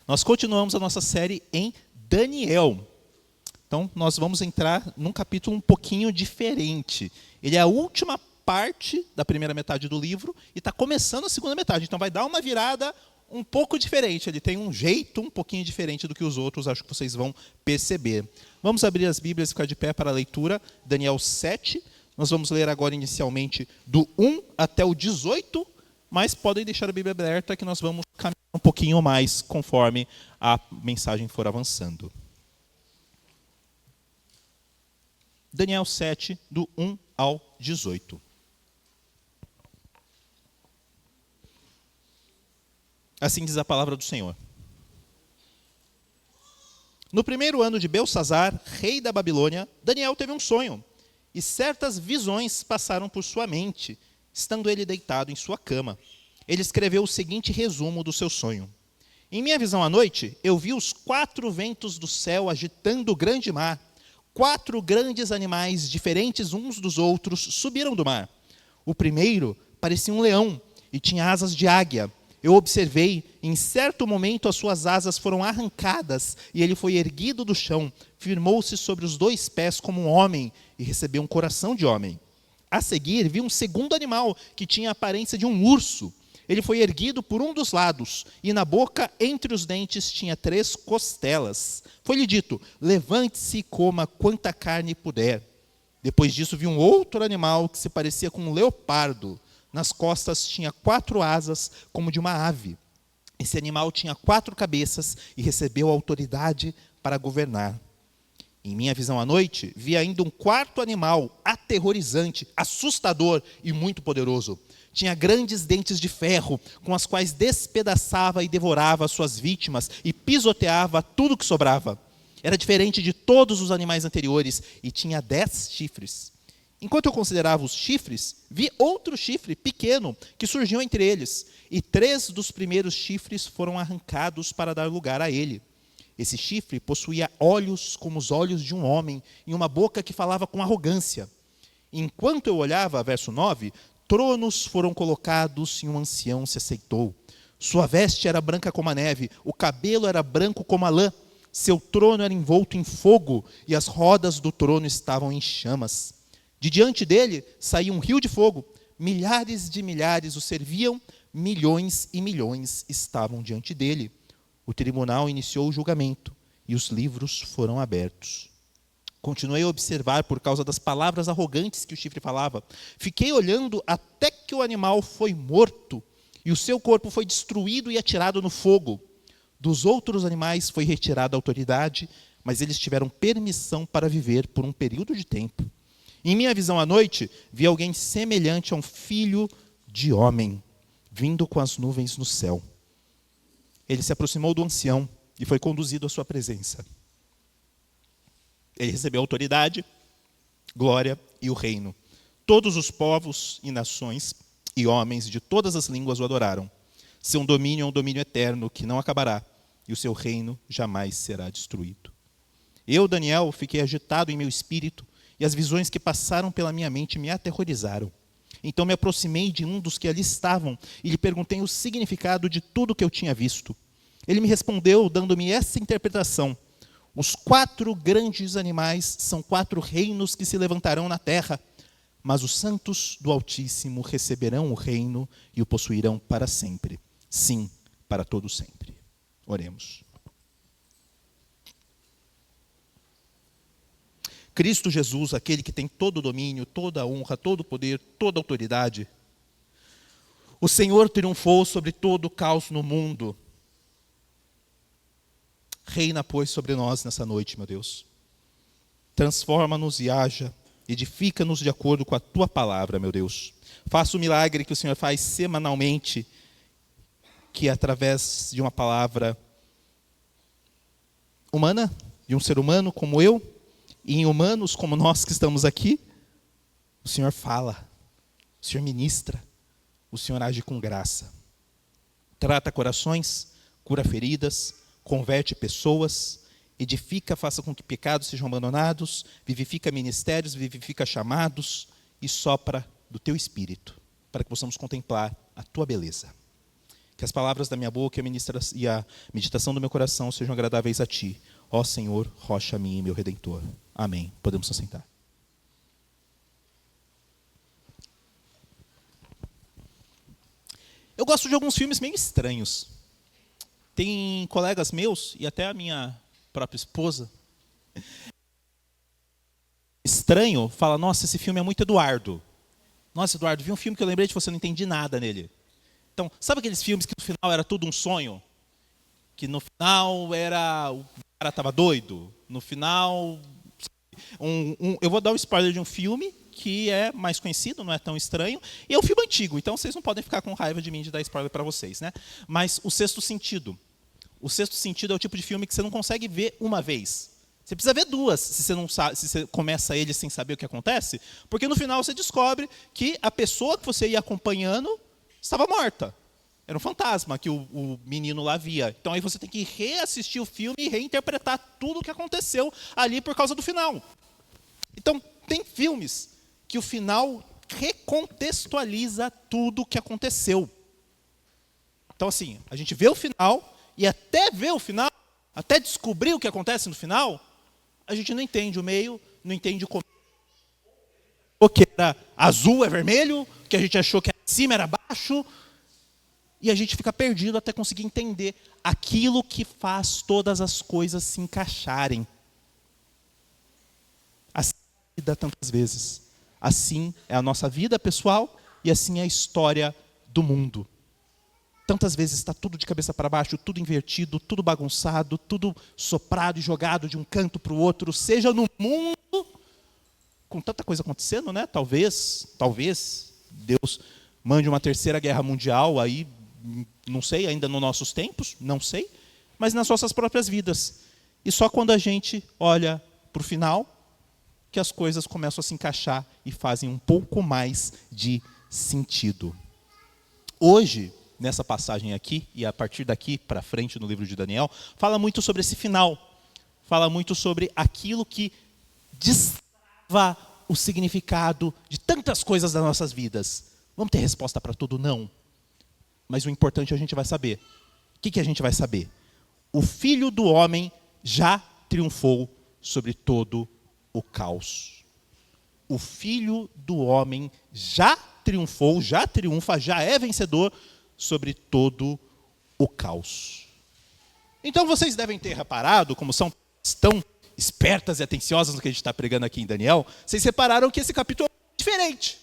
Nós continuamos a nossa série em Daniel. Então, nós vamos entrar num capítulo um pouquinho diferente. Ele é a última parte da primeira metade do livro e está começando a segunda metade. Então, vai dar uma virada um pouco diferente. Ele tem um jeito um pouquinho diferente do que os outros, acho que vocês vão perceber. Vamos abrir as Bíblias e ficar de pé para a leitura. Daniel 7. Nós vamos ler agora inicialmente do 1 até o 18, mas podem deixar a Bíblia aberta que nós vamos caminhar um pouquinho mais conforme a mensagem for avançando. Daniel 7, do 1 ao 18. Assim diz a palavra do Senhor. No primeiro ano de Belsazar, rei da Babilônia, Daniel teve um sonho, e certas visões passaram por sua mente, estando ele deitado em sua cama. Ele escreveu o seguinte resumo do seu sonho. Em minha visão à noite, eu vi os 4 ventos do céu agitando o grande mar. 4 grandes animais, diferentes uns dos outros, subiram do mar. O primeiro parecia um leão e tinha asas de águia. Eu observei, e em certo momento as suas asas foram arrancadas e ele foi erguido do chão, firmou-se sobre os 2 pés como um homem e recebeu um coração de homem. A seguir, vi um segundo animal que tinha a aparência de um urso. Ele foi erguido por um dos lados, e na boca, entre os dentes, tinha 3 costelas. Foi-lhe dito, levante-se e coma quanta carne puder. Depois disso, vi um outro animal que se parecia com um leopardo. Nas costas tinha 4 asas, como de uma ave. Esse animal tinha 4 cabeças e recebeu autoridade para governar. Em minha visão à noite, vi ainda um 4º animal, aterrorizante, assustador e muito poderoso. Tinha grandes dentes de ferro, com as quais despedaçava e devorava suas vítimas e pisoteava tudo que sobrava. Era diferente de todos os animais anteriores e tinha 10 chifres. Enquanto eu considerava os chifres, vi outro chifre pequeno que surgiu entre eles, e 3 dos primeiros chifres foram arrancados para dar lugar a ele. Esse chifre possuía olhos como os olhos de um homem e uma boca que falava com arrogância. Enquanto eu olhava, verso 9, tronos foram colocados e um ancião se assentou. Sua veste era branca como a neve, o cabelo era branco como a lã. Seu trono era envolto em fogo e as rodas do trono estavam em chamas. De diante dele saía um rio de fogo. Milhares de milhares o serviam, milhões e milhões estavam diante dele. O tribunal iniciou o julgamento e os livros foram abertos. Continuei a observar por causa das palavras arrogantes que o chifre falava. Fiquei olhando até que o animal foi morto e o seu corpo foi destruído e atirado no fogo. Dos outros animais foi retirada a autoridade, mas eles tiveram permissão para viver por um período de tempo. Em minha visão à noite, vi alguém semelhante a um filho de homem, vindo com as nuvens no céu. Ele se aproximou do ancião e foi conduzido à sua presença. Ele recebeu autoridade, glória e o reino. Todos os povos e nações e homens de todas as línguas o adoraram. Seu domínio é um domínio eterno que não acabará, e o seu reino jamais será destruído. Eu, Daniel, fiquei agitado em meu espírito, e as visões que passaram pela minha mente me aterrorizaram. Então me aproximei de um dos que ali estavam e lhe perguntei o significado de tudo que eu tinha visto. Ele me respondeu, dando-me essa interpretação. Os 4 grandes animais são 4 reinos que se levantarão na terra, mas os santos do Altíssimo receberão o reino e o possuirão para sempre. Sim, para todo sempre. Oremos. Cristo Jesus, aquele que tem todo o domínio, toda a honra, todo o poder, toda a autoridade. O Senhor triunfou sobre todo o caos no mundo. Reina, pois, sobre nós nessa noite, meu Deus. Transforma-nos e haja, edifica-nos de acordo com a Tua palavra, meu Deus. Faça o milagre que o Senhor faz semanalmente, que é através de uma palavra humana, de um ser humano como eu, e em humanos como nós que estamos aqui, o Senhor fala, o Senhor ministra, o Senhor age com graça. Trata corações, cura feridas, converte pessoas, edifica, faça com que pecados sejam abandonados, vivifica ministérios, vivifica chamados e sopra do Teu Espírito, para que possamos contemplar a Tua beleza. Que as palavras da minha boca e a meditação do meu coração sejam agradáveis a Ti, ó Senhor, rocha minha e meu Redentor. Amém. Podemos nos sentar. Eu gosto de alguns filmes meio estranhos. Tem colegas meus, e até a minha própria esposa, estranho, fala, nossa, esse filme é muito Eduardo. Nossa, Eduardo, vi um filme que eu lembrei de você, não entendi nada nele. Então, sabe aqueles filmes que no final era tudo um sonho? Que no final era o cara estava doido? No final... eu vou dar um spoiler de um filme que é mais conhecido, não é tão estranho, e é um filme antigo, então vocês não podem ficar com raiva de mim de dar spoiler para vocês, né? Mas O Sexto Sentido. O Sexto Sentido é o tipo de filme que você não consegue ver uma vez. Você precisa ver duas, se você não sabe, se você começa ele sem saber o que acontece, porque no final você descobre que a pessoa que você ia acompanhando estava morta. Era um fantasma que o menino lá via. Então aí você tem que reassistir o filme e reinterpretar tudo o que aconteceu ali por causa do final. Então, tem filmes que o final recontextualiza tudo o que aconteceu. Então, assim, a gente vê o final, e até ver o final, até descobrir o que acontece no final, a gente não entende o meio, não entende o começo. O que era azul é vermelho, o que a gente achou que era cima era baixo, e a gente fica perdido até conseguir entender aquilo que faz todas as coisas se encaixarem. Assim é a vida tantas vezes. Assim é a nossa vida pessoal e assim é a história do mundo. Tantas vezes está tudo de cabeça para baixo, tudo invertido, tudo bagunçado, tudo soprado e jogado de um canto para o outro, seja no mundo, com tanta coisa acontecendo, né? Talvez Deus mande uma terceira guerra mundial aí, não sei, ainda nos nossos tempos, não sei, mas nas nossas próprias vidas. E só quando a gente olha para o final, que as coisas começam a se encaixar e fazem um pouco mais de sentido. Hoje, nessa passagem aqui, e a partir daqui para frente no livro de Daniel, fala muito sobre esse final. Fala muito sobre aquilo que destrava o significado de tantas coisas das nossas vidas. Vamos ter resposta para tudo? Não. Mas o importante a gente vai saber. O que a gente vai saber? O Filho do Homem já triunfou sobre todo o caos. O Filho do Homem já triunfou, já triunfa, já é vencedor sobre todo o caos. Então vocês devem ter reparado, como são tão espertas e atenciosas no que a gente está pregando aqui em Daniel, vocês repararam que esse capítulo é diferente.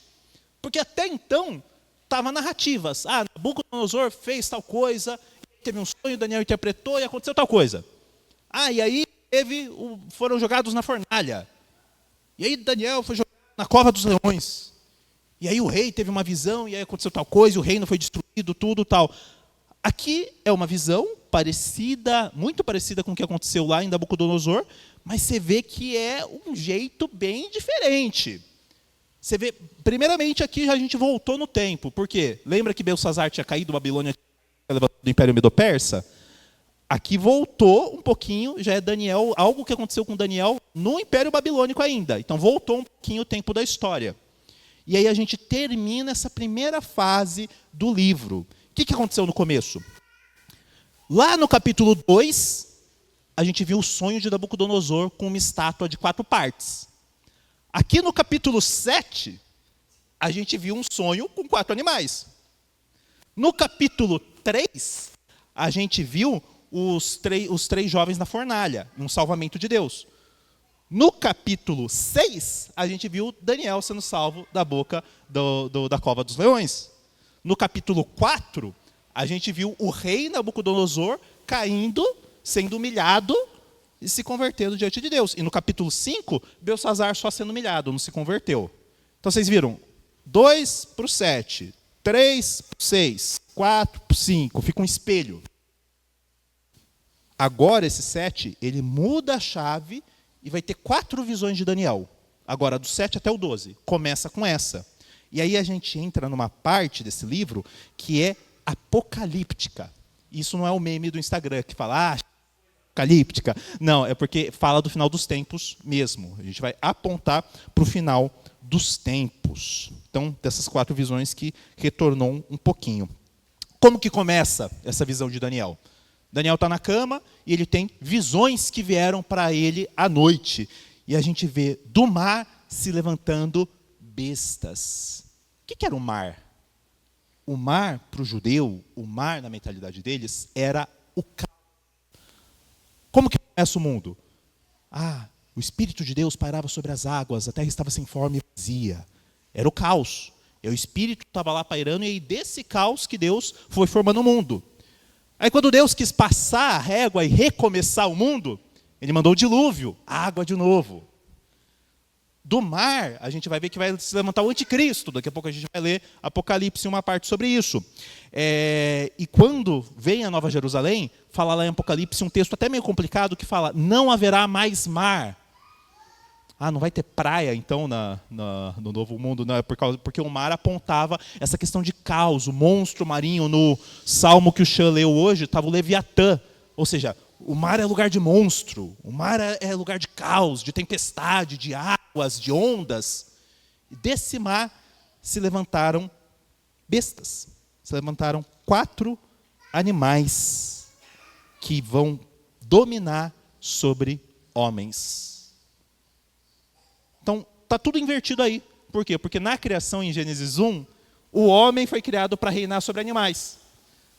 Porque até então, estava narrativas. Nabucodonosor fez tal coisa, teve um sonho, Daniel interpretou e aconteceu tal coisa. E aí foram jogados na fornalha. E aí Daniel foi jogado na cova dos leões. E aí o rei teve uma visão, e aí aconteceu tal coisa, e o reino foi destruído, tudo tal. Aqui é uma visão parecida, muito parecida com o que aconteceu lá em Nabucodonosor, mas você vê que é um jeito bem diferente. Você vê, primeiramente aqui a gente voltou no tempo. Por quê? Lembra que Belsazar tinha caído, Babilônia do Império Medo-Persa? Aqui voltou um pouquinho, já é Daniel, algo que aconteceu com Daniel no Império Babilônico ainda. Então voltou um pouquinho o tempo da história. E aí a gente termina essa primeira fase do livro. O que aconteceu no começo? Lá no capítulo 2, a gente viu o sonho de Nabucodonosor com uma estátua de 4 partes. Aqui no capítulo 7, a gente viu um sonho com 4 animais. No capítulo 3, a gente viu os três jovens na fornalha, um salvamento de Deus. No capítulo 6, a gente viu Daniel sendo salvo da boca da cova dos leões. No capítulo 4, a gente viu o rei Nabucodonosor caindo, sendo humilhado e se convertendo diante de Deus. E no capítulo 5, Belsazar só sendo humilhado, não se converteu. Então vocês viram, 2 para o 7, 3 para o 6, 4 para o 5, fica um espelho. Agora esse 7, ele muda a chave e vai ter 4 visões de Daniel. Agora, do 7 até o 12, começa com essa. E aí a gente entra numa parte desse livro que é apocalíptica. Isso não é o meme do Instagram que fala, apocalíptica. Não, é porque fala do final dos tempos mesmo. A gente vai apontar para o final dos tempos. Então, dessas 4 visões que retornou um pouquinho. Como que começa essa visão de Daniel? Daniel está na cama e ele tem visões que vieram para ele à noite. E a gente vê do mar se levantando bestas. O que era o mar? O mar, para o judeu, o mar, na mentalidade deles, era o caos. Como que começa o mundo? O Espírito de Deus pairava sobre as águas, a terra estava sem forma e vazia. Era o caos. E o Espírito estava lá pairando, e aí desse caos que Deus foi formando o mundo. Aí quando Deus quis passar a régua e recomeçar o mundo, ele mandou o dilúvio, água de novo. Do mar, a gente vai ver que vai se levantar o anticristo. Daqui a pouco a gente vai ler Apocalipse, uma parte sobre isso. E quando vem a Nova Jerusalém, fala lá em Apocalipse um texto até meio complicado que fala, não haverá mais mar. Não vai ter praia, então, no Novo Mundo, não, porque o mar apontava essa questão de caos, o monstro marinho. No salmo que o Xan leu hoje, estava o Leviatã. Ou seja, o mar é lugar de monstro, o mar é lugar de caos, de tempestade, de águas, de ondas. E desse mar se levantaram bestas, se levantaram 4 animais que vão dominar sobre homens. Então, está tudo invertido aí. Por quê? Porque na criação, em Gênesis 1, o homem foi criado para reinar sobre animais.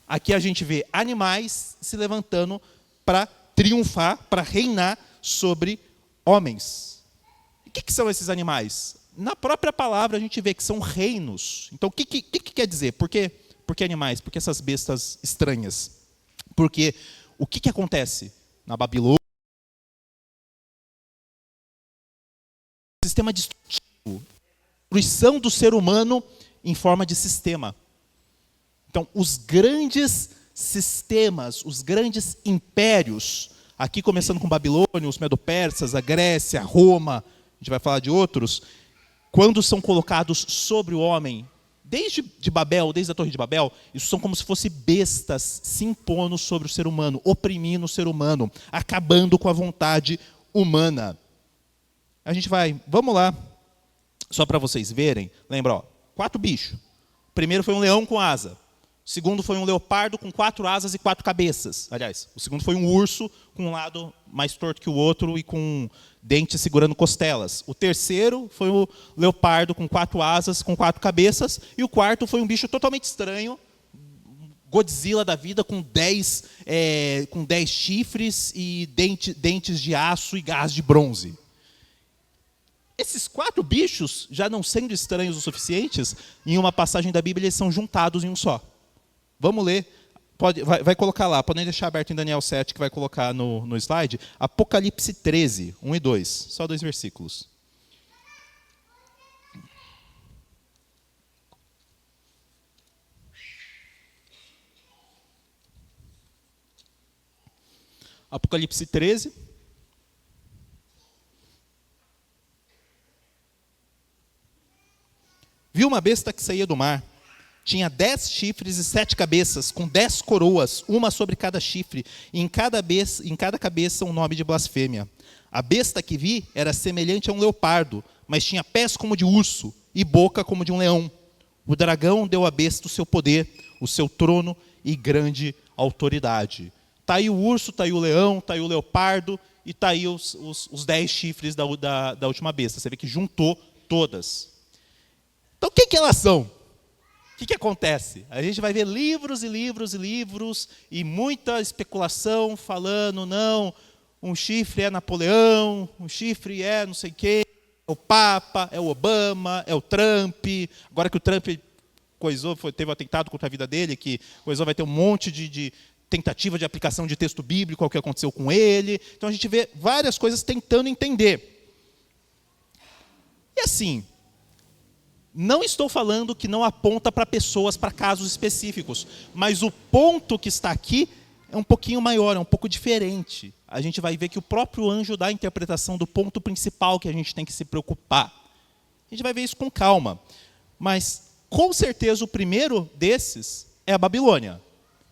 Aqui a gente vê animais se levantando para triunfar, para reinar sobre homens. E o que são esses animais? Na própria palavra a gente vê que são reinos. Então, o que quer dizer? Por que animais? Por que essas bestas estranhas? Porque o que acontece na Babilônia? Sistema destrutivo, destruição do ser humano em forma de sistema. Então, os grandes sistemas, os grandes impérios, aqui começando com Babilônia, os Medo-Persas, a Grécia, Roma, a gente vai falar de outros, quando são colocados sobre o homem, desde a Torre de Babel, isso são como se fossem bestas se impondo sobre o ser humano, oprimindo o ser humano, acabando com a vontade humana. Vamos lá, só para vocês verem. Lembra, 4 bichos. O primeiro foi um leão com asa. O segundo foi um leopardo com 4 asas e 4 cabeças. Aliás, o segundo foi um urso com um lado mais torto que o outro e com dentes segurando costelas. O terceiro foi o leopardo com 4 asas, com 4 cabeças. E o quarto foi um bicho totalmente estranho, Godzilla da vida, com 10 chifres e dentes de aço e gás de bronze. Esses 4 bichos, já não sendo estranhos o suficientes, em uma passagem da Bíblia eles são juntados em um só. Vamos ler, vai colocar lá, podem deixar aberto em Daniel 7, que vai colocar no slide, Apocalipse 13, 1 e 2, só 2 versículos. Apocalipse 13. Viu uma besta que saía do mar. Tinha 10 chifres e 7 cabeças, com 10 coroas, uma sobre cada chifre, e em cada cabeça um nome de blasfêmia. A besta que vi era semelhante a um leopardo, mas tinha pés como de urso e boca como de um leão. O dragão deu à besta o seu poder, o seu trono e grande autoridade. Está aí o urso, está aí o leão, está aí o leopardo, e está aí os 10 chifres da última besta. Você vê que juntou todas. Então, o que elas são? O que acontece? A gente vai ver livros e livros e livros e muita especulação falando, não, um chifre é Napoleão, um chifre é não sei quem, é o Papa, é o Obama, é o Trump. Agora que o Trump teve um atentado contra a vida dele, que vai ter um monte de tentativa de aplicação de texto bíblico ao que aconteceu com ele. Então, a gente vê várias coisas tentando entender. E assim, não estou falando que não aponta para pessoas, para casos específicos, mas o ponto que está aqui é um pouquinho maior, é um pouco diferente. A gente vai ver que o próprio anjo dá a interpretação do ponto principal que a gente tem que se preocupar. A gente vai ver isso com calma. Mas, com certeza, o primeiro desses é a Babilônia.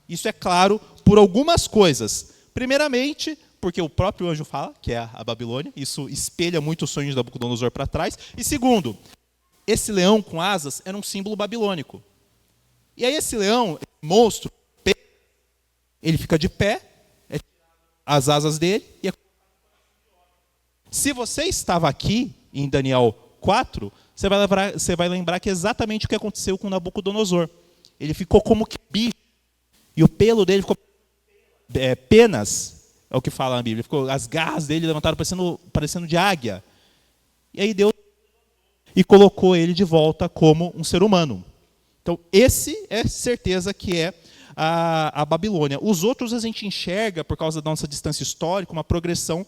Isso é claro por algumas coisas. Primeiramente, porque o próprio anjo fala que é a Babilônia. Isso espelha muito os sonhos de Nabucodonosor para trás. E segundo, esse leão com asas era um símbolo babilônico. E aí esse leão, esse monstro, ele fica de pé, as asas dele, e se você estava aqui em Daniel 4, você vai lembrar que é exatamente o que aconteceu com Nabucodonosor. Ele ficou como que bicho, e o pelo dele ficou penas, é o que fala na Bíblia, as garras dele levantaram parecendo de águia. E aí Deus e colocou ele de volta como um ser humano. Então, esse é certeza que é a Babilônia. Os outros a gente enxerga, por causa da nossa distância histórica, uma progressão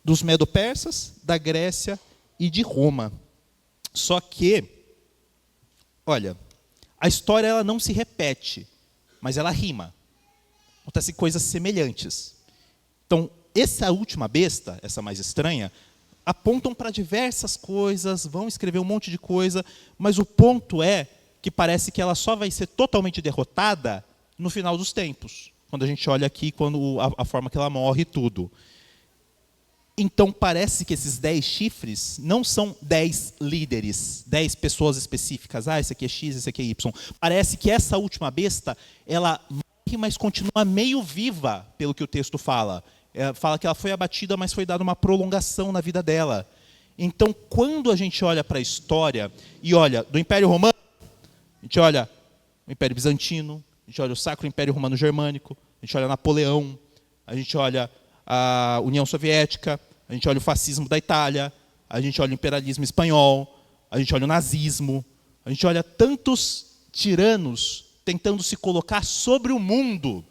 dos Medo-Persas, da Grécia e de Roma. Só que, olha, a história ela não se repete, mas ela rima. Acontecem coisas semelhantes. Então, essa última besta, essa mais estranha, apontam para diversas coisas, vão escrever um monte de coisa, mas o ponto é que parece que ela só vai ser totalmente derrotada no final dos tempos. Quando a gente olha aqui, a forma que ela morre e tudo. Então parece que esses 10 chifres não são 10 líderes, 10 pessoas específicas. Esse aqui é X, esse aqui é Y. Parece que essa última besta, ela morre, mas continua meio viva, pelo que o texto fala. Fala que ela foi abatida, mas foi dada uma prolongação na vida dela. Então, quando a gente olha para a história, e olha, do Império Romano, a gente olha o Império Bizantino, a gente olha o Sacro Império Romano Germânico, a gente olha Napoleão, a gente olha a União Soviética, a gente olha o fascismo da Itália, a gente olha o imperialismo espanhol, a gente olha o nazismo, a gente olha tantos tiranos tentando se colocar sobre o mundo.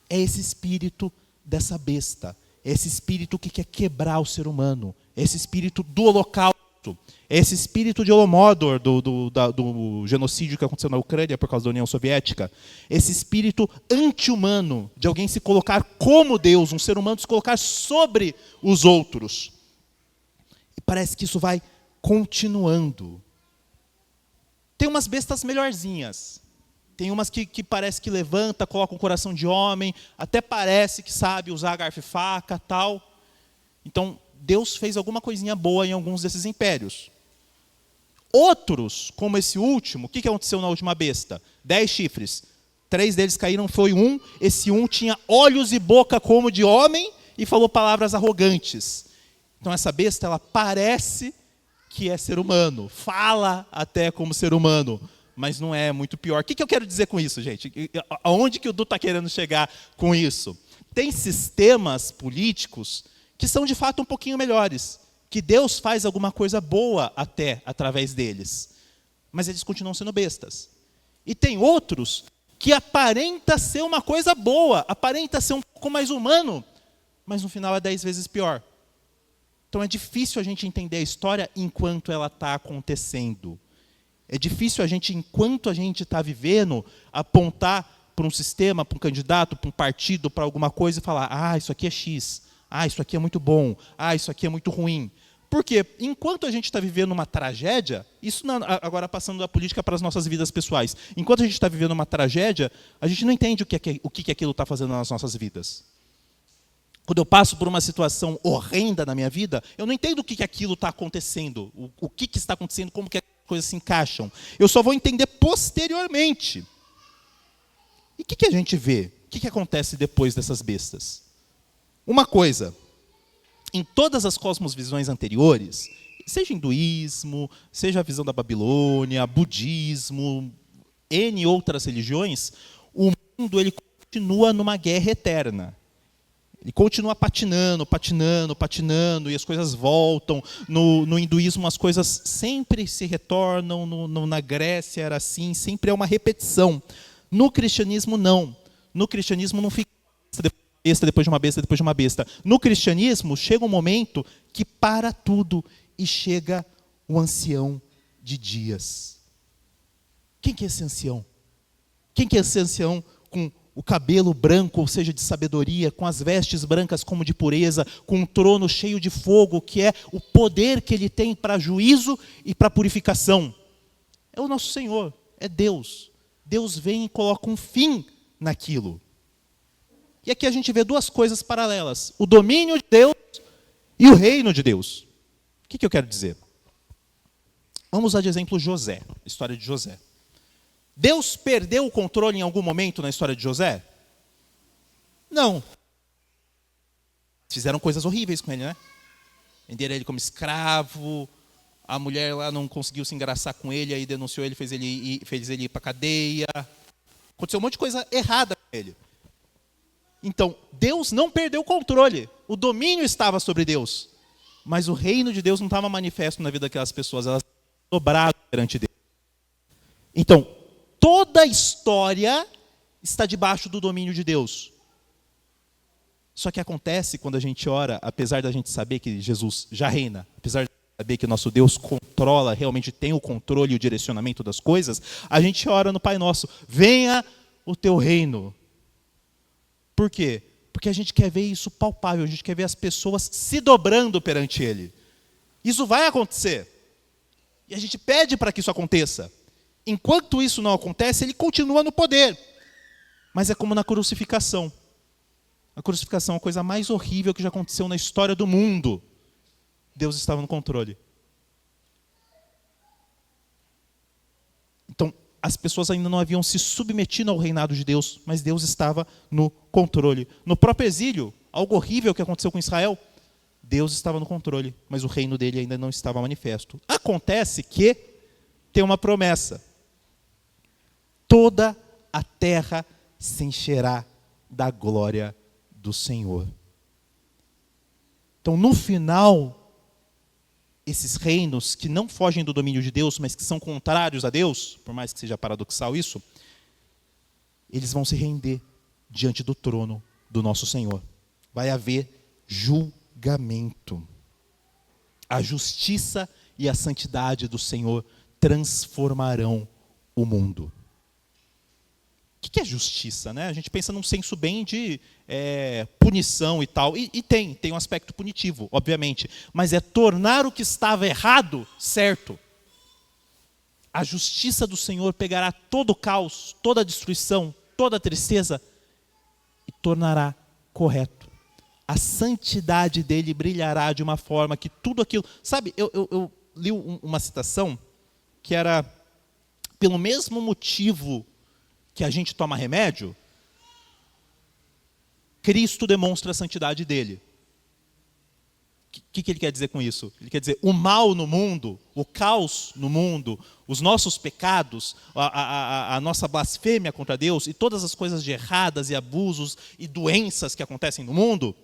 É esse espírito dessa besta, é esse espírito que quer quebrar o ser humano, é esse espírito do Holocausto, é esse espírito de Holodomor, do genocídio que aconteceu na Ucrânia por causa da União Soviética, esse espírito anti-humano, de alguém se colocar como Deus, um ser humano se colocar sobre os outros. E parece que isso vai continuando. Tem umas bestas melhorzinhas. Tem umas que parece que levanta, coloca um coração de homem, até parece que sabe usar garfo e faca, tal. Então, Deus fez alguma coisinha boa em alguns desses impérios. Outros, como esse último, o que aconteceu na última besta? 10 chifres. 3 deles caíram, foi um. Esse um tinha olhos e boca como de homem e falou palavras arrogantes. Então, essa besta, ela parece que é ser humano. Fala até como ser humano. Mas não é muito pior. O que eu quero dizer com isso, gente? Aonde que o Du está querendo chegar com isso? Tem sistemas políticos que são, de fato, um pouquinho melhores. Que Deus faz alguma coisa boa até através deles. Mas eles continuam sendo bestas. E tem outros que aparenta ser uma coisa boa, aparenta ser um pouco mais humano, mas no final é 10 vezes pior. Então é difícil a gente entender a história enquanto ela está acontecendo. É difícil a gente, enquanto a gente está vivendo, apontar para um sistema, para um candidato, para um partido, para alguma coisa e falar, isso aqui é X, isso aqui é muito bom, isso aqui é muito ruim. Porque enquanto a gente está vivendo uma tragédia, isso agora passando da política para as nossas vidas pessoais, enquanto a gente está vivendo uma tragédia, a gente não entende o que aquilo está fazendo nas nossas vidas. Quando eu passo por uma situação horrenda na minha vida, eu não entendo o que aquilo está acontecendo, o que está acontecendo, como que coisas se encaixam. Eu só vou entender posteriormente. E o que a gente vê? O que acontece depois dessas bestas? Uma coisa, em todas as cosmovisões anteriores, seja hinduísmo, seja a visão da Babilônia, budismo, N outras religiões, o mundo ele continua numa guerra eterna. Ele continua patinando, e as coisas voltam. No hinduísmo, as coisas sempre se retornam. Na Grécia era assim, sempre é uma repetição. No cristianismo, não. No cristianismo, não fica besta, depois de uma besta, depois de uma besta. No cristianismo, chega um momento que para tudo e chega o ancião de dias. Quem que é esse ancião? Quem que é esse ancião com o cabelo branco, ou seja, de sabedoria, com as vestes brancas como de pureza, com um trono cheio de fogo, que é o poder que ele tem para juízo e para purificação? É o nosso Senhor, é Deus. Deus vem e coloca um fim naquilo. E aqui a gente vê duas coisas paralelas: o domínio de Deus e o reino de Deus. O que eu quero dizer? Vamos usar de exemplo José, a história de José. Deus perdeu o controle em algum momento na história de José? Não. Fizeram coisas horríveis com ele, né? Venderam ele como escravo, a mulher lá não conseguiu se engraçar com ele, aí denunciou ele, fez ele ir para a cadeia. Aconteceu um monte de coisa errada com ele. Então, Deus não perdeu o controle. O domínio estava sobre Deus. Mas o reino de Deus não estava manifesto na vida daquelas pessoas. Elas dobraram perante Deus. Então, toda a história está debaixo do domínio de Deus. Só que acontece quando a gente ora, apesar da gente saber que Jesus já reina, apesar de saber que nosso Deus controla, realmente tem o controle e o direcionamento das coisas, a gente ora no Pai Nosso, venha o teu reino. Por quê? Porque a gente quer ver isso palpável, a gente quer ver as pessoas se dobrando perante Ele. Isso vai acontecer. E a gente pede para que isso aconteça. Enquanto isso não acontece, Ele continua no poder. Mas é como na crucificação. A crucificação é a coisa mais horrível que já aconteceu na história do mundo. Deus estava no controle. Então, as pessoas ainda não haviam se submetido ao reinado de Deus, mas Deus estava no controle. No próprio exílio, algo horrível que aconteceu com Israel, Deus estava no controle, mas o reino dele ainda não estava manifesto. Acontece que tem uma promessa. Toda a terra se encherá da glória do Senhor. Então, no final, esses reinos que não fogem do domínio de Deus, mas que são contrários a Deus, por mais que seja paradoxal isso, eles vão se render diante do trono do nosso Senhor. Vai haver julgamento. A justiça e a santidade do Senhor transformarão o mundo. O que é justiça, né? A gente pensa num senso bem de punição e tal. E tem um aspecto punitivo, obviamente. Mas é tornar o que estava errado certo. A justiça do Senhor pegará todo o caos, toda a destruição, toda a tristeza e tornará correto. A santidade dele brilhará de uma forma que tudo aquilo... Sabe, eu li uma citação que era, pelo mesmo motivo que a gente toma remédio, Cristo demonstra a santidade dele. O que ele quer dizer com isso? Ele quer dizer, o mal no mundo, o caos no mundo, os nossos pecados, a nossa blasfêmia contra Deus e todas as coisas de erradas e abusos e doenças que acontecem no mundo,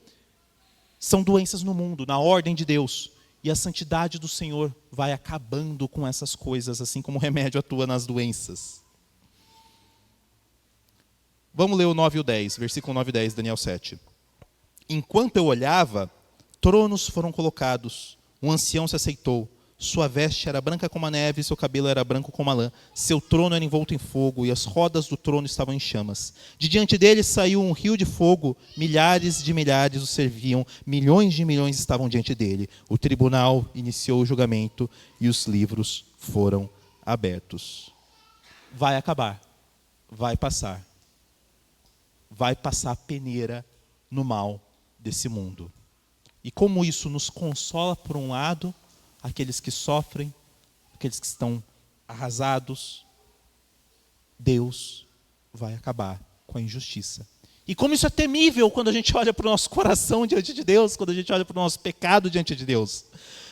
são doenças no mundo, na ordem de Deus. E a santidade do Senhor vai acabando com essas coisas, assim como o remédio atua nas doenças. Vamos ler o 9 e o 10, versículo 9 e 10, Daniel 7. Enquanto eu olhava, tronos foram colocados, um ancião se aceitou, sua veste era branca como a neve, seu cabelo era branco como a lã, seu trono era envolto em fogo, e as rodas do trono estavam em chamas. De diante dele saiu um rio de fogo, milhares de milhares o serviam, milhões de milhões estavam diante dele. O tribunal iniciou o julgamento, e os livros foram abertos. Vai acabar, vai passar. Vai passar a peneira no mal desse mundo. E como isso nos consola, por um lado, aqueles que sofrem, aqueles que estão arrasados, Deus vai acabar com a injustiça. E como isso é temível quando a gente olha para o nosso coração diante de Deus, quando a gente olha para o nosso pecado diante de Deus.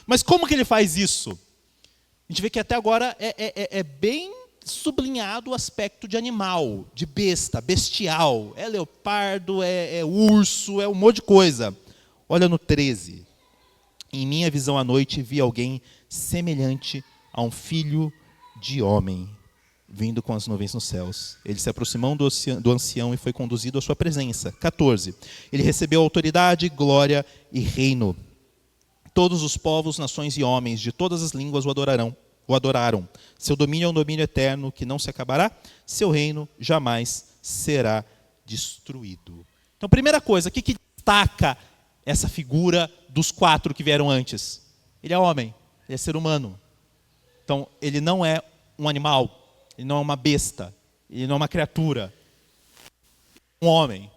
Mas como que ele faz isso? A gente vê que até agora é bem sublinhado o aspecto de animal, de besta, bestial. É leopardo, é urso, é um monte de coisa. Olha no 13. Em minha visão à noite vi alguém semelhante a um filho de homem, vindo com as nuvens nos céus. Ele se aproximou do ancião e foi conduzido à sua presença. 14. Ele recebeu autoridade, glória e reino. Todos os povos, nações e homens de todas as línguas o adoraram. Seu domínio é um domínio eterno que não se acabará, seu reino jamais será destruído. Então, primeira coisa, o que destaca essa figura dos 4 que vieram antes? Ele é homem, ele é ser humano. Então, ele não é um animal, ele não é uma besta, ele não é uma criatura, um homem.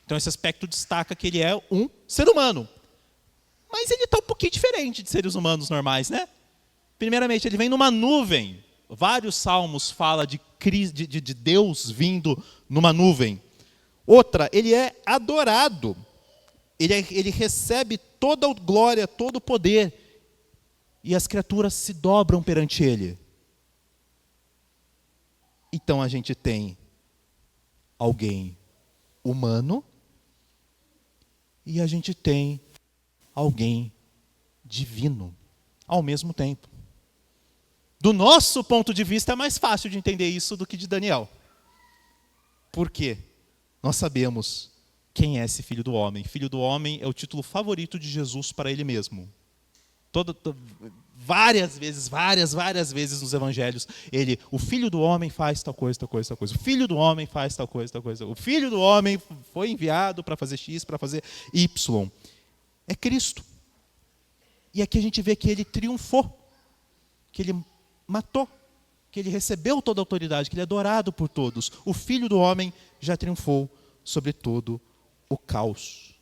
Então, esse aspecto destaca que ele é um ser humano. Mas ele está um pouquinho diferente de seres humanos normais, né? Primeiramente, ele vem numa nuvem. Vários salmos falam de de Deus vindo numa nuvem. Outra, ele é adorado. Ele recebe toda a glória, todo o poder. E as criaturas se dobram perante ele. Então a gente tem alguém humano e a gente tem alguém divino ao mesmo tempo. Do nosso ponto de vista é mais fácil de entender isso do que de Daniel. Por quê? Nós sabemos quem é esse Filho do Homem. Filho do Homem é o título favorito de Jesus para ele mesmo. Várias vezes nos evangelhos, o Filho do Homem faz tal coisa, tal coisa, tal coisa. O Filho do Homem faz tal coisa, tal coisa. O Filho do Homem foi enviado para fazer X, para fazer Y. É Cristo. E aqui a gente vê que ele triunfou, que ele matou, que ele recebeu toda a autoridade, que ele é adorado por todos. O Filho do Homem já triunfou sobre todo o caos.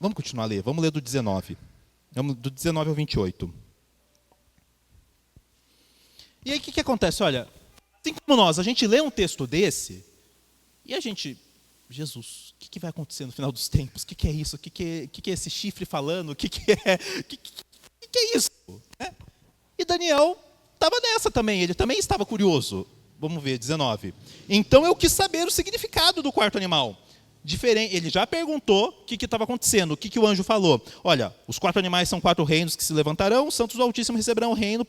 Vamos continuar a ler. Vamos ler do 19. Do 19 ao 28. E aí o que acontece? Olha, assim como nós, a gente lê um texto desse e a gente... Jesus, o que vai acontecer no final dos tempos? O que é isso? O que é esse chifre falando? O que é isso? E Daniel estava nessa também. Ele também estava curioso. Vamos ver, 19. Então eu quis saber o significado do quarto animal. Diferente, ele já perguntou o que estava acontecendo, o que o anjo falou. Olha, os 4 animais são 4 reinos que se levantarão, os santos do Altíssimo receberão o reino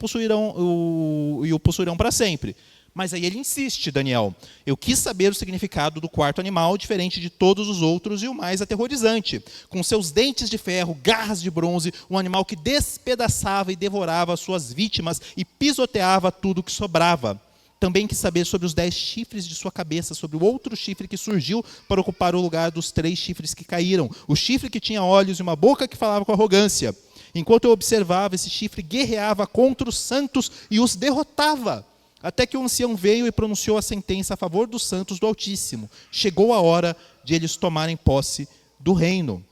e o possuirão para sempre. Mas aí ele insiste, Daniel, eu quis saber o significado do quarto animal, diferente de todos os outros e o mais aterrorizante. Com seus dentes de ferro, garras de bronze, um animal que despedaçava e devorava suas vítimas e pisoteava tudo que sobrava. Também quis saber sobre os 10 chifres de sua cabeça, sobre o outro chifre que surgiu para ocupar o lugar dos 3 chifres que caíram. O chifre que tinha olhos e uma boca que falava com arrogância. Enquanto eu observava, esse chifre guerreava contra os santos e os derrotava. Até que o ancião veio e pronunciou a sentença a favor dos santos do Altíssimo. Chegou a hora de eles tomarem posse do reino.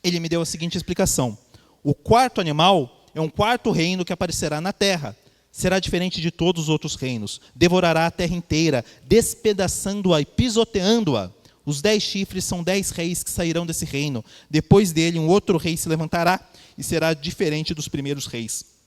Ele me deu a seguinte explicação. O quarto animal é um quarto reino que aparecerá na terra. Será diferente de todos os outros reinos. Devorará a terra inteira, despedaçando-a e pisoteando-a. Os 10 chifres são 10 reis que sairão desse reino. Depois dele, um outro rei se levantará e será diferente dos primeiros reis.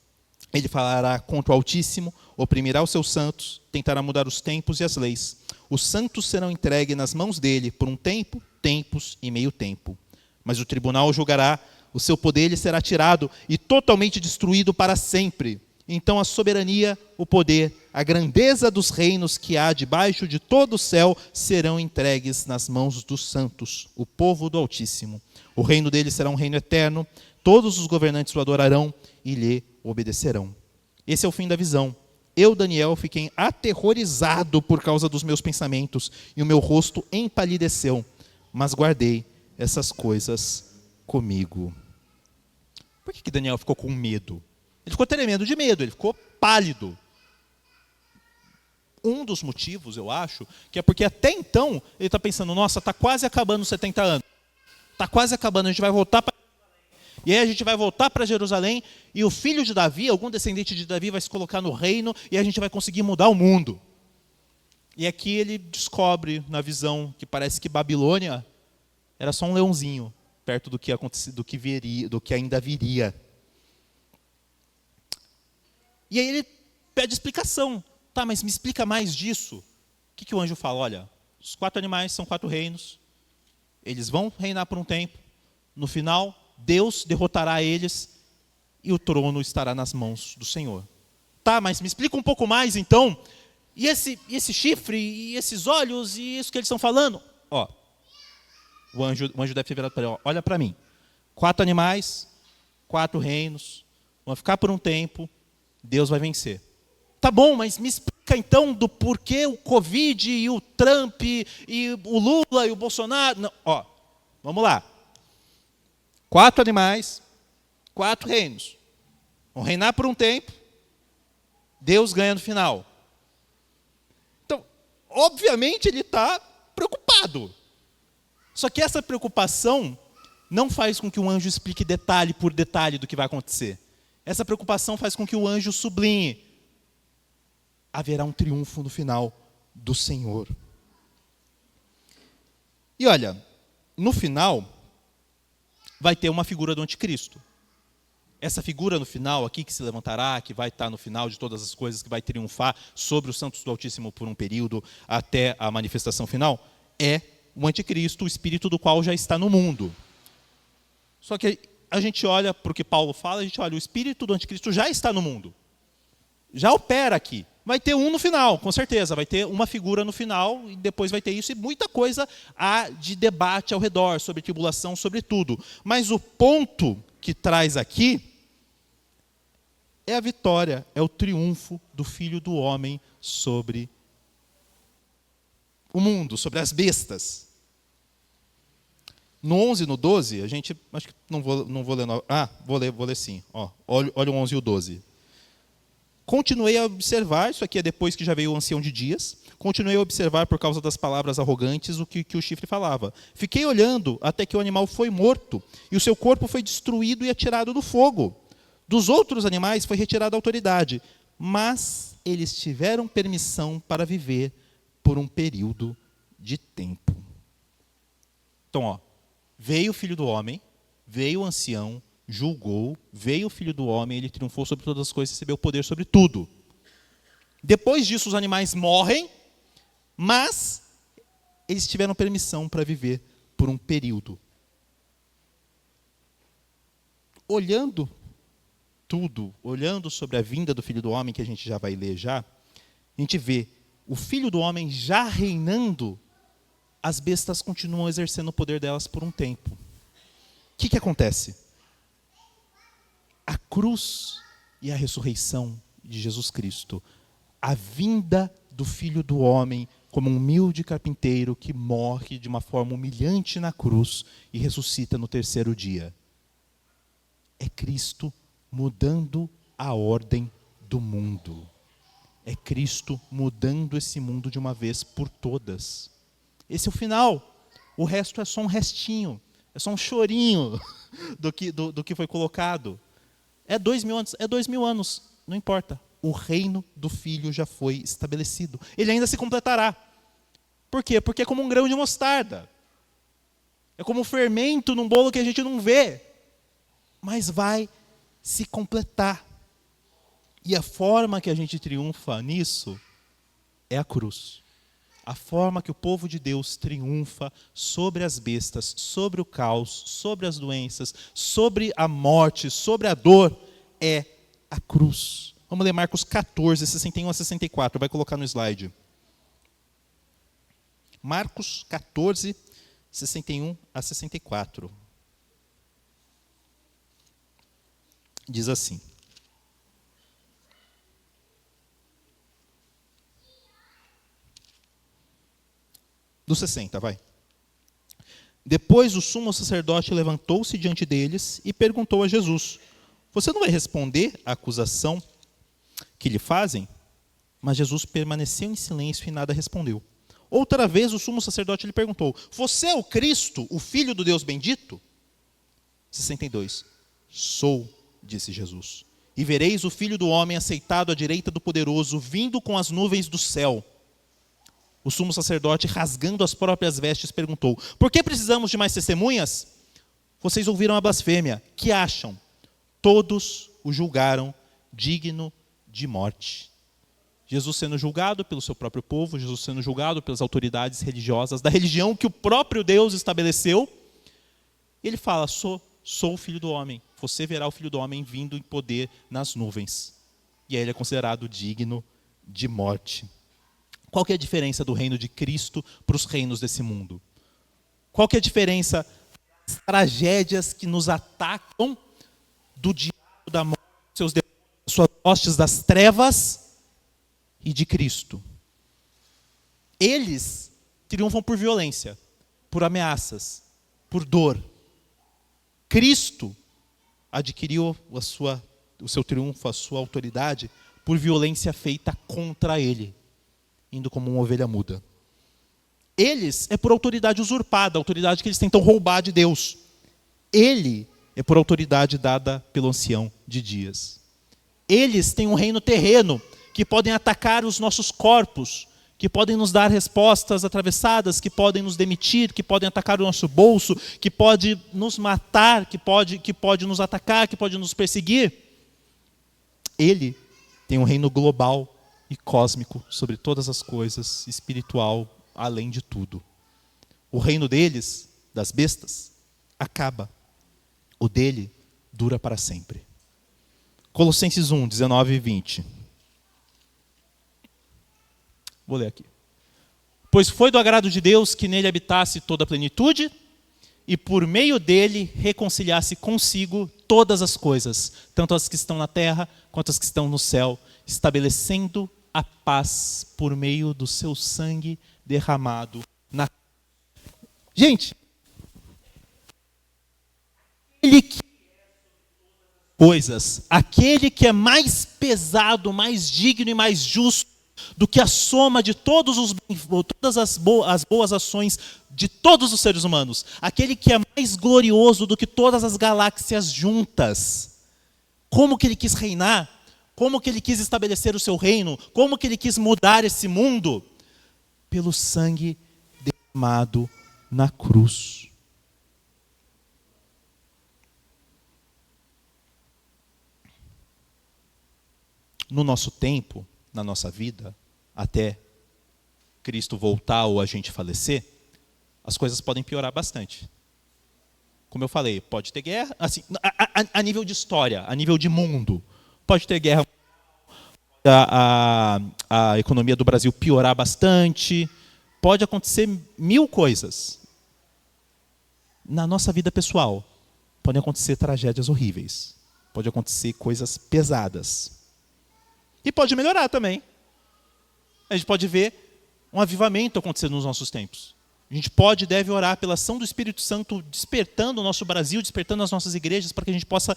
Ele falará contra o Altíssimo, oprimirá os seus santos, tentará mudar os tempos e as leis. Os santos serão entregues nas mãos dele por um tempo, tempos e meio tempo. Mas o tribunal julgará, o seu poder lhe será tirado e totalmente destruído para sempre. Então a soberania, o poder, a grandeza dos reinos que há debaixo de todo o céu serão entregues nas mãos dos santos, o povo do Altíssimo. O reino dele será um reino eterno, todos os governantes o adorarão e lhe obedecerão. Esse é o fim da visão. Eu, Daniel, fiquei aterrorizado por causa dos meus pensamentos e o meu rosto empalideceu, mas guardei essas coisas comigo. Por que Daniel ficou com medo? Ele ficou tremendo de medo, ele ficou pálido. Um dos motivos, eu acho, que é porque até então ele está pensando, nossa, está quase acabando os 70 anos. Está quase acabando, a gente vai voltar para Jerusalém. E aí a gente vai voltar para Jerusalém e o filho de Davi, algum descendente de Davi vai se colocar no reino e a gente vai conseguir mudar o mundo. E aqui ele descobre na visão que parece que Babilônia era só um leãozinho perto do que ainda viria. E aí ele pede explicação. Tá, mas me explica mais disso. O que o anjo fala? Olha, os 4 animais são 4 reinos. Eles vão reinar por um tempo. No final, Deus derrotará eles e o trono estará nas mãos do Senhor. Tá, mas me explica um pouco mais então. E esse chifre, e esses olhos, e isso que eles estão falando? Ó, o anjo deve ter virado para ele. Ó, olha para mim. 4 animais, 4 reinos. Vão ficar por um tempo. Deus vai vencer. Tá bom, mas me explica então do porquê o Covid e o Trump e o Lula e o Bolsonaro. Não, ó, vamos lá. 4 animais, 4 reinos. Vão reinar por um tempo. Deus ganha no final. Então, obviamente ele está preocupado. Só que essa preocupação não faz com que o anjo explique detalhe por detalhe do que vai acontecer. Essa preocupação faz com que o anjo sublinhe: haverá um triunfo no final do Senhor. E olha, no final, vai ter uma figura do anticristo. Essa figura no final aqui, que se levantará, que vai estar no final de todas as coisas, que vai triunfar sobre os santos do Altíssimo por um período até a manifestação final, é o anticristo, o espírito do qual já está no mundo. Só que a gente olha para o que Paulo fala, a gente olha, o espírito do anticristo já está no mundo. Já opera aqui. Vai ter um no final, com certeza. Vai ter uma figura no final, e depois vai ter isso, e muita coisa há de debate ao redor, sobre tribulação, sobre tudo. Mas o ponto que traz aqui é a vitória, é o triunfo do Filho do Homem sobre o mundo, sobre as bestas. No 11 e no 12, a gente, acho que não vou ler. Vou ler sim. Olha o 11 e o 12. Continuei a observar, isso aqui é depois que já veio o ancião de dias, continuei a observar por causa das palavras arrogantes o que o chifre falava. Fiquei olhando até que o animal foi morto, e o seu corpo foi destruído e atirado no fogo. Dos outros animais foi retirada a autoridade, mas eles tiveram permissão para viver por um período de tempo. Então, veio o Filho do Homem, veio o ancião, julgou, veio o Filho do Homem, ele triunfou sobre todas as coisas, recebeu poder sobre tudo. Depois disso, os animais morrem, mas eles tiveram permissão para viver por um período. Olhando tudo, olhando sobre a vinda do Filho do Homem, que a gente já vai ler já, a gente vê o Filho do Homem já reinando, as bestas continuam exercendo o poder delas por um tempo. O que acontece? A cruz e a ressurreição de Jesus Cristo, a vinda do Filho do Homem como um humilde carpinteiro que morre de uma forma humilhante na cruz e ressuscita no terceiro dia. É Cristo mudando a ordem do mundo. É Cristo mudando esse mundo de uma vez por todas. Esse é o final. O resto é só um restinho, é só um chorinho do que foi colocado. É 2000 anos, não importa. O reino do Filho já foi estabelecido. Ele ainda se completará. Por quê? Porque é como um grão de mostarda. É como um fermento num bolo que a gente não vê. Mas vai se completar. E a forma que a gente triunfa nisso é a cruz. A forma que o povo de Deus triunfa sobre as bestas, sobre o caos, sobre as doenças, sobre a morte, sobre a dor, é a cruz. Vamos ler Marcos 14, 61 a 64. Vai colocar no slide. Marcos 14, 61 a 64. Diz assim. Do 60, vai. Depois o sumo sacerdote levantou-se diante deles e perguntou a Jesus: você não vai responder à acusação que lhe fazem? Mas Jesus permaneceu em silêncio e nada respondeu. Outra vez o sumo sacerdote lhe perguntou: você é o Cristo, o Filho do Deus bendito? 62. Sou, disse Jesus. E vereis o Filho do Homem assentado à direita do Poderoso, vindo com as nuvens do céu. O sumo sacerdote, rasgando as próprias vestes, perguntou: por que precisamos de mais testemunhas? Vocês ouviram a blasfêmia. Que acham? Todos o julgaram digno de morte. Jesus sendo julgado pelo seu próprio povo, Jesus sendo julgado pelas autoridades religiosas, da religião que o próprio Deus estabeleceu. Ele fala: sou o Filho do Homem. Você verá o Filho do Homem vindo em poder nas nuvens. E aí ele é considerado digno de morte. Qual que é a diferença do reino de Cristo para os reinos desse mundo? Qual que é a diferença das tragédias que nos atacam do diabo, da morte, seus demônios, suas hostes das trevas e de Cristo? Eles triunfam por violência, por ameaças, por dor. Cristo adquiriu o seu triunfo, a sua autoridade, por violência feita contra ele, indo como uma ovelha muda. Eles é por autoridade usurpada, a autoridade que eles tentam roubar de Deus. Ele é por autoridade dada pelo ancião de dias. Eles têm um reino terreno que podem atacar os nossos corpos, que podem nos dar respostas atravessadas, que podem nos demitir, que podem atacar o nosso bolso, que pode nos matar, que pode nos atacar, que pode nos perseguir. Ele tem um reino global e cósmico sobre todas as coisas, espiritual, além de tudo. O reino deles, das bestas, acaba. O dele dura para sempre. Colossenses 1, 19 e 20. Vou ler aqui. Pois foi do agrado de Deus que nele habitasse toda a plenitude e por meio dele reconciliasse consigo todas as coisas, tanto as que estão na terra quanto as que estão no céu, estabelecendo a paz por meio do seu sangue derramado na... Gente, aquele que é mais pesado, mais digno e mais justo do que a soma de todas as boas ações de todos os seres humanos, aquele que é mais glorioso do que todas as galáxias juntas. Como que ele quis reinar? Como que ele quis estabelecer o seu reino? Como que ele quis mudar esse mundo? Pelo sangue derramado na cruz. No nosso tempo, na nossa vida, até Cristo voltar ou a gente falecer, as coisas podem piorar bastante. Como eu falei, pode ter guerra, assim, a nível de história, a nível de mundo. Pode ter guerra, a economia do Brasil piorar bastante, pode acontecer mil coisas. Na nossa vida pessoal, podem acontecer tragédias horríveis, pode acontecer coisas pesadas. E pode melhorar também. A gente pode ver um avivamento acontecendo nos nossos tempos. A gente pode e deve orar pela ação do Espírito Santo despertando o nosso Brasil, despertando as nossas igrejas, para que a gente possa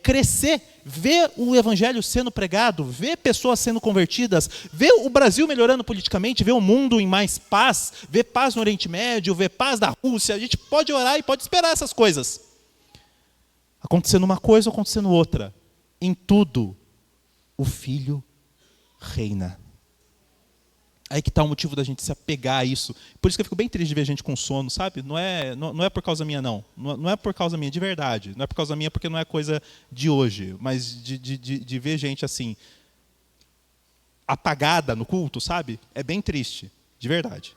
crescer, ver o Evangelho sendo pregado, ver pessoas sendo convertidas, ver o Brasil melhorando politicamente, ver o mundo em mais paz, ver paz no Oriente Médio, ver paz da Rússia. A gente pode orar e pode esperar essas coisas. Acontecendo uma coisa ou acontecendo outra. Em tudo, o Filho reina. Aí que está o motivo da gente se apegar a isso. Por isso que eu fico bem triste de ver gente com sono, sabe? Não é por causa minha, não. Não é por causa minha, de verdade. Não é por causa minha porque não é coisa de hoje. Mas de ver gente assim, apagada no culto, sabe? É bem triste, de verdade.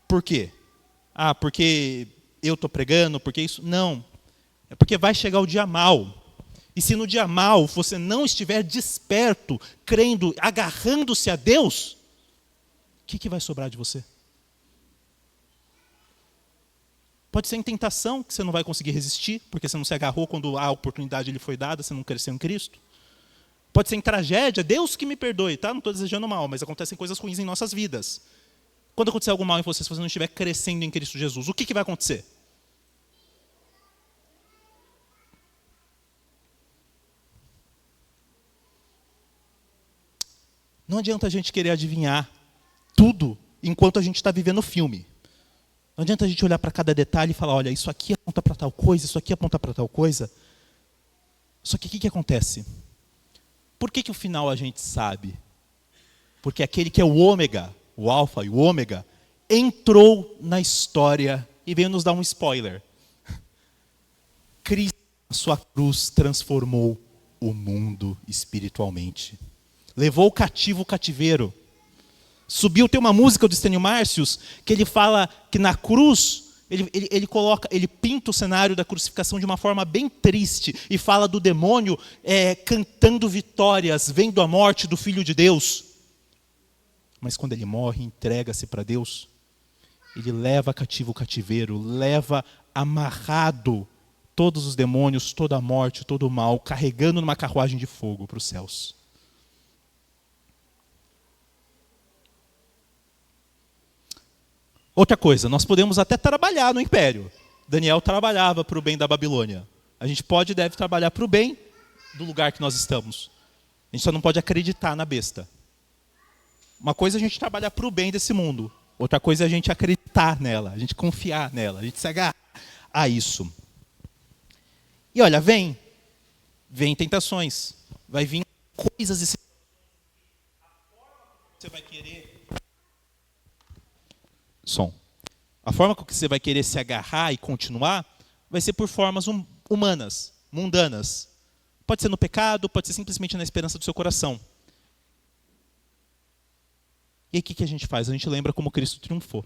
Por quê? Porque eu estou pregando, porque isso... Não. É porque vai chegar o dia mau. E se no dia mau você não estiver desperto, crendo, agarrando-se a Deus, o que vai sobrar de você? Pode ser em tentação, que você não vai conseguir resistir, porque você não se agarrou quando a oportunidade lhe foi dada, você não cresceu em Cristo. Pode ser em tragédia, Deus que me perdoe, tá? Não estou desejando mal, mas acontecem coisas ruins em nossas vidas. Quando acontecer algo mal em você, se você não estiver crescendo em Cristo Jesus, o que vai acontecer? Não adianta a gente querer adivinhar tudo enquanto a gente está vivendo o filme. Não adianta a gente olhar para cada detalhe e falar, olha, isso aqui aponta para tal coisa, isso aqui aponta para tal coisa. Só que o que acontece? Por que o final a gente sabe? Porque aquele que é o ômega, o alfa e o ômega, entrou na história e veio nos dar um spoiler. Cristo, a sua cruz, transformou o mundo espiritualmente. Levou cativo o cativeiro. Subiu, tem uma música do Estênio Márcios, que ele fala que na cruz, ele pinta o cenário da crucificação de uma forma bem triste, e fala do demônio cantando vitórias, vendo a morte do Filho de Deus. Mas quando ele morre, entrega-se para Deus, ele leva cativo o cativeiro, leva amarrado todos os demônios, toda a morte, todo o mal, carregando numa carruagem de fogo para os céus. Outra coisa, nós podemos até trabalhar no império. Daniel trabalhava para o bem da Babilônia. A gente pode e deve trabalhar para o bem do lugar que nós estamos. A gente só não pode acreditar na besta. Uma coisa é a gente trabalhar para o bem desse mundo. Outra coisa é a gente acreditar nela, a gente confiar nela, a gente se agarrar a isso. E olha, vem tentações, vai vir coisas e você vai querer. A forma com que você vai querer se agarrar e continuar vai ser por formas humanas, mundanas. Pode ser no pecado, pode ser simplesmente na esperança do seu coração. E aí o que a gente faz? A gente lembra como Cristo triunfou.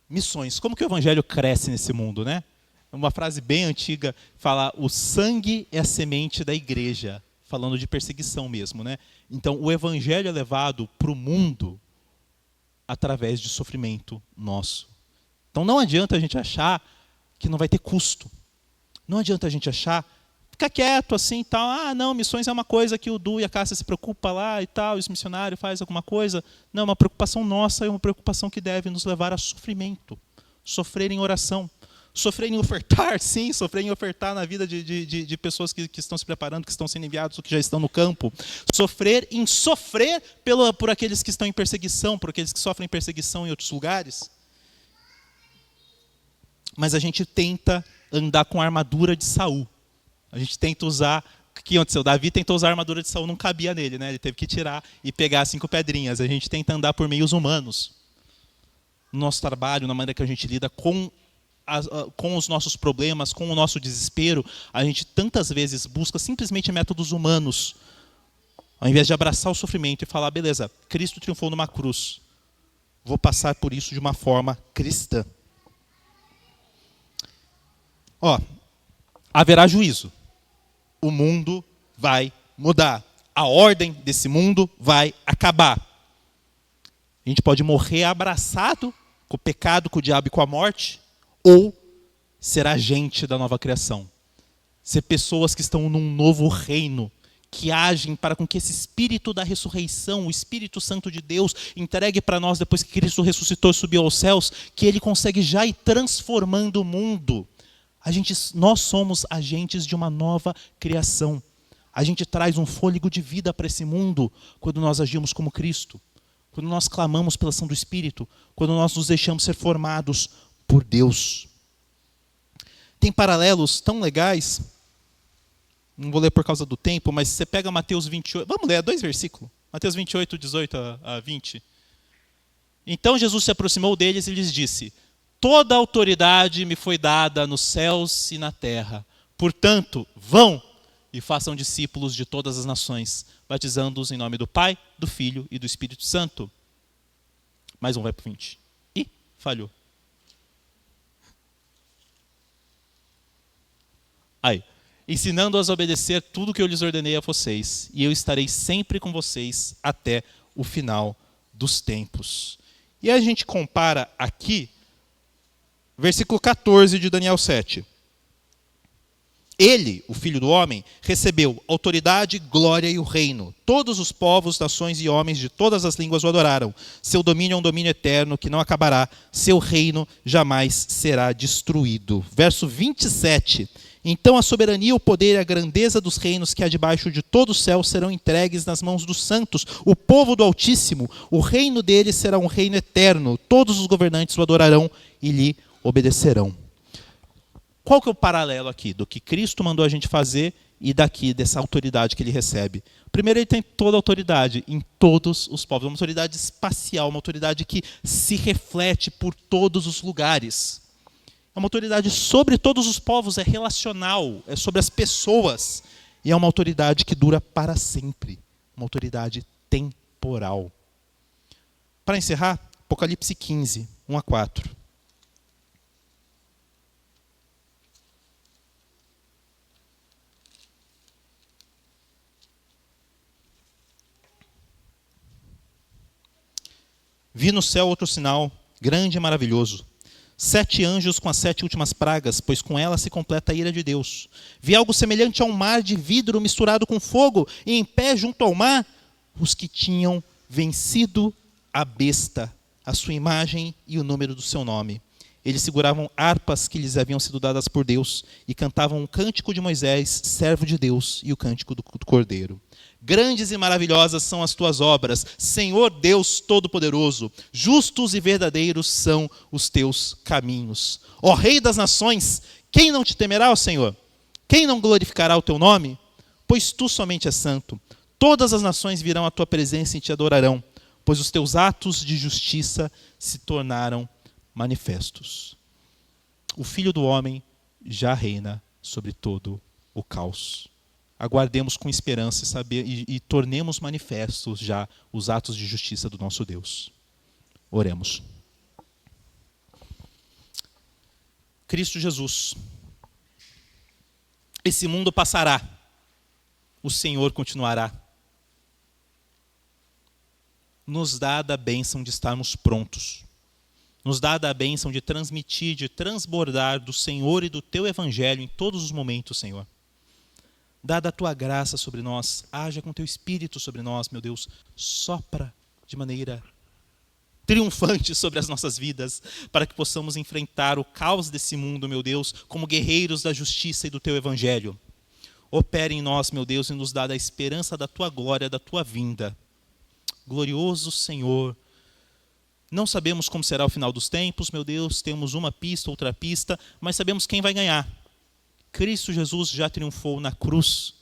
Missões. Como que o evangelho cresce nesse mundo, né? Uma frase bem antiga fala: o sangue é a semente da igreja, falando de perseguição mesmo, né? Então o evangelho é levado para o mundo através de sofrimento nosso. Então não adianta a gente achar que não vai ter custo. Não adianta a gente achar, ficar quieto assim e tal. Ah, não, missões é uma coisa que o Du e a Cássia se preocupam lá e tal, e os missionários fazem alguma coisa. Não, é uma preocupação nossa, é uma preocupação que deve nos levar a sofrimento. Sofrer em oração. Sofrer em ofertar, sim, sofrer em ofertar na vida de pessoas que estão se preparando, que estão sendo enviados, ou que já estão no campo. Sofrer em sofrer por aqueles que estão em perseguição, por aqueles que sofrem perseguição em outros lugares. Mas a gente tenta andar com a armadura de Saul. A gente tenta usar... O que aconteceu? Davi tentou usar a armadura de Saul, não cabia nele, né? Ele teve que tirar e pegar 5 pedrinhas. A gente tenta andar por meios humanos. No nosso trabalho, na maneira que a gente lida com os nossos problemas, com o nosso desespero, a gente tantas vezes busca simplesmente métodos humanos, ao invés de abraçar o sofrimento e falar: beleza, Cristo triunfou numa cruz, vou passar por isso de uma forma cristã. Haverá juízo. O mundo vai mudar. A ordem desse mundo vai acabar. A gente pode morrer abraçado com o pecado, com o diabo e com a morte, ou ser agente da nova criação. Ser pessoas que estão num novo reino, que agem para com que esse Espírito da ressurreição, o Espírito Santo de Deus, entregue para nós depois que Cristo ressuscitou e subiu aos céus, que Ele consegue já ir transformando o mundo. Nós somos agentes de uma nova criação. A gente traz um fôlego de vida para esse mundo quando nós agimos como Cristo, quando nós clamamos pela ação do Espírito, quando nós nos deixamos ser formados por Deus. Tem paralelos tão legais, não vou ler por causa do tempo, mas você pega Mateus 28, vamos ler 2 versículos, Mateus 28, 18 a 20. Então Jesus se aproximou deles e lhes disse: toda a autoridade me foi dada nos céus e na terra. Portanto, vão e façam discípulos de todas as nações, batizando-os em nome do Pai, do Filho e do Espírito Santo. Mais um, vai para o 20. Ih, falhou. Ensinando-os a obedecer tudo o que eu lhes ordenei a vocês, e eu estarei sempre com vocês até o final dos tempos. E a gente compara aqui versículo 14 de Daniel 7. Ele, o Filho do Homem, recebeu autoridade, glória e o reino. Todos os povos, nações e homens de todas as línguas o adoraram. Seu domínio é um domínio eterno que não acabará. Seu reino jamais será destruído. Verso 27. Então a soberania, o poder e a grandeza dos reinos que há debaixo de todo o céu serão entregues nas mãos dos santos, o povo do Altíssimo. O reino dele será um reino eterno. Todos os governantes o adorarão e lhe obedecerão. Qual que é o paralelo aqui do que Cristo mandou a gente fazer e dessa autoridade que ele recebe? Primeiro, ele tem toda a autoridade em todos os povos. Uma autoridade espacial, uma autoridade que se reflete por todos os lugares. É uma autoridade sobre todos os povos, é relacional, é sobre as pessoas. E é uma autoridade que dura para sempre. Uma autoridade temporal. Para encerrar, Apocalipse 15, 1 a 4. Vi no céu outro sinal, grande e maravilhoso. 7 anjos com as 7 últimas pragas, pois com elas se completa a ira de Deus. Vi algo semelhante a um mar de vidro misturado com fogo, e em pé junto ao mar, os que tinham vencido a besta, a sua imagem e o número do seu nome. Eles seguravam harpas que lhes haviam sido dadas por Deus e cantavam o cântico de Moisés, servo de Deus, e o cântico do Cordeiro. Grandes e maravilhosas são as tuas obras, Senhor Deus Todo-Poderoso. Justos e verdadeiros são os teus caminhos. Ó Rei das nações, quem não te temerá, ó Senhor? Quem não glorificará o teu nome? Pois tu somente és santo. Todas as nações virão à tua presença e te adorarão, pois os teus atos de justiça se tornaram manifestos. O Filho do Homem já reina sobre todo o caos. Aguardemos com esperança e tornemos manifestos já os atos de justiça do nosso Deus. Oremos. Cristo Jesus, esse mundo passará, o Senhor continuará. Nos dá a bênção de estarmos prontos. Nos dá a bênção de transmitir, de transbordar do Senhor e do Teu Evangelho em todos os momentos, Senhor. Dada a Tua graça sobre nós, haja com Teu Espírito sobre nós, meu Deus. Sopra de maneira triunfante sobre as nossas vidas, para que possamos enfrentar o caos desse mundo, meu Deus, como guerreiros da justiça e do Teu Evangelho. Opere em nós, meu Deus, e nos dá a esperança da Tua glória, da Tua vinda. Glorioso Senhor, não sabemos como será o final dos tempos, meu Deus, temos uma pista, outra pista, mas sabemos quem vai ganhar. Cristo Jesus já triunfou na cruz.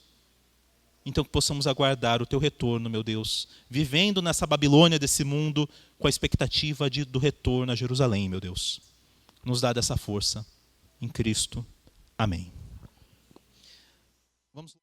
Então que possamos aguardar o Teu retorno, meu Deus, vivendo nessa Babilônia desse mundo, com a expectativa do retorno a Jerusalém, meu Deus. Nos dá dessa força, em Cristo. Amém. Vamos